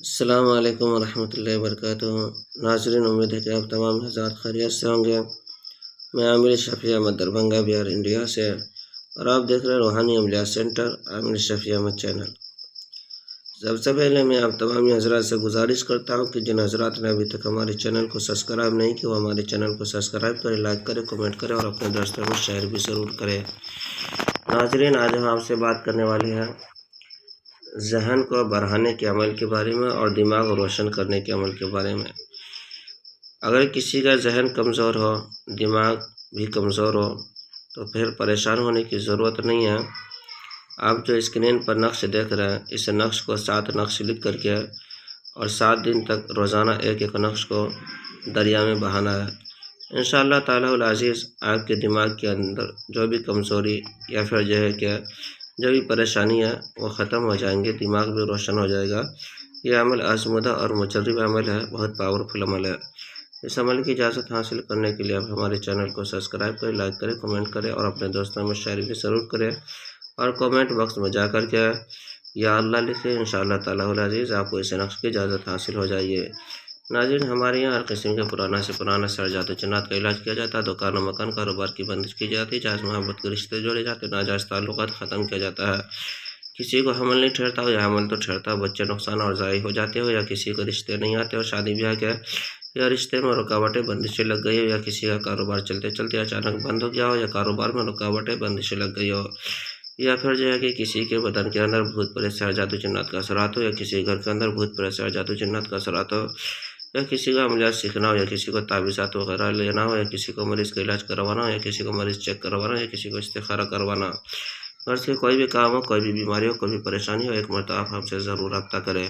السلام علیکم ورحمۃ اللہ وبرکاتہ۔ ناظرین، امید ہے کہ آپ تمام حضرات خیریت سے ہوں گے۔ میں عامر شفیع احمد دربھنگہ بہار انڈیا سے، اور آپ دیکھ رہے ہیں روحانی عملیات سینٹر عامر شفیع احمد چینل۔ سب سے پہلے میں آپ تمام حضرات سے گزارش کرتا ہوں کہ جن حضرات نے ابھی تک ہمارے چینل کو سبسکرائب نہیں کیا وہ ہمارے چینل کو سبسکرائب کریں، لائک کریں، کمنٹ کریں اور اپنے دوستوں میں شیئر بھی ضرور کریں۔ ناظرین، آج ہم آپ سے بات کرنے والے ہیں ذہن کو بڑھانے کے عمل کے بارے میں اور دماغ کو روشن کرنے کے عمل کے بارے میں۔ اگر کسی کا ذہن کمزور ہو، دماغ بھی کمزور ہو، تو پھر پریشان ہونے کی ضرورت نہیں ہے۔ آپ جو اسکرین پر نقش دیکھ رہے ہیں، اس نقش کو 7 نقش لکھ کر کے اور 7 دن تک روزانہ ایک نقش کو دریا میں بہانا ہے۔ انشاءاللہ تعالی العزیز آپ کے دماغ کے اندر جو بھی کمزوری یا پھر جو ہے کہ جو بھی پریشانی ہے وہ ختم ہو جائیں گے، دماغ بھی روشن ہو جائے گا۔ یہ عمل آزمودہ اور مجرب عمل ہے، بہت پاورفل عمل ہے۔ اس عمل کی اجازت حاصل کرنے کے لیے آپ ہمارے چینل کو سبسکرائب کریں، لائک کریں، کمنٹ کریں اور اپنے دوستوں میں شیئر بھی ضرور کریں، اور کمنٹ باکس میں جا کر کے یا اللہ لکھیں۔ انشاءاللہ تعالی العزیز آپ کو اس نقش کی اجازت حاصل ہو جائے۔ ناظرین، ہمارے یہاں ہر قسم کے پرانا سے پرانا سرجات و جنات کا علاج کیا جاتا ہے۔ دکان و مکان کاروبار کی بندش کی جاتی ہے، جائز محبت کے رشتے جوڑے جاتے ہیں، ناجائز تعلقات ختم کیا جاتا ہے۔ کسی کو حمل نہیں ٹھہرتا ہو یا حمل تو ٹھہرتا ہو، بچے نقصان اور ضائع ہو جاتے ہو، یا کسی کو رشتے نہیں آتے اور شادی بیاہ کے یا رشتے میں رکاوٹیں بندشیں لگ گئی ہو، یا کسی کا کاروبار چلتے چلتے اچانک بند ہو گیا ہو، یا کاروبار میں رکاوٹیں بندشیں لگ گئی ہو، یا پھر جو ہے کہ کسی کے بدن کے اندر بھوت پریت سے جادو جنات کا اثرات ہو، یا کسی گھر کے اندر بھوت پریت سے جادو جنات کا اثرات ہو، یا کسی کا عملیات سیکھنا ہو، یا کسی کو تعویذات وغیرہ لینا ہو، یا کسی کو مریض کا علاج کروانا ہو، یا کسی کو مریض چیک کروانا ہو، یا کسی کو استخارہ کروانا ہو، گھر سے کوئی بھی کام ہو، کوئی بھی بیماری ہو، کوئی بھی پریشانی ہو، ایک مرتبہ آپ ہم سے ضرور رابطہ کریں۔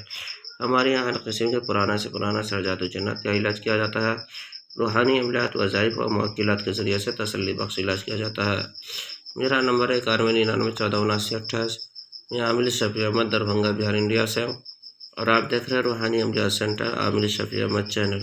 ہمارے یہاں ہر قسم کے پرانا سے پرانا سرجات و جنات کا علاج کیا جاتا ہے۔ روحانی عملیات، وظائف اور موکلات کے ذریعے سے تسلی بخش علاج کیا جاتا ہے۔ میرا نمبر ہے 9199147928۔ میں عامر شفیع احمد دربھنگہ بہار انڈیا سے، اور آپ دیکھ رہے ہیں روحانی عملیات سینٹر عامر شفیع احمد چینل۔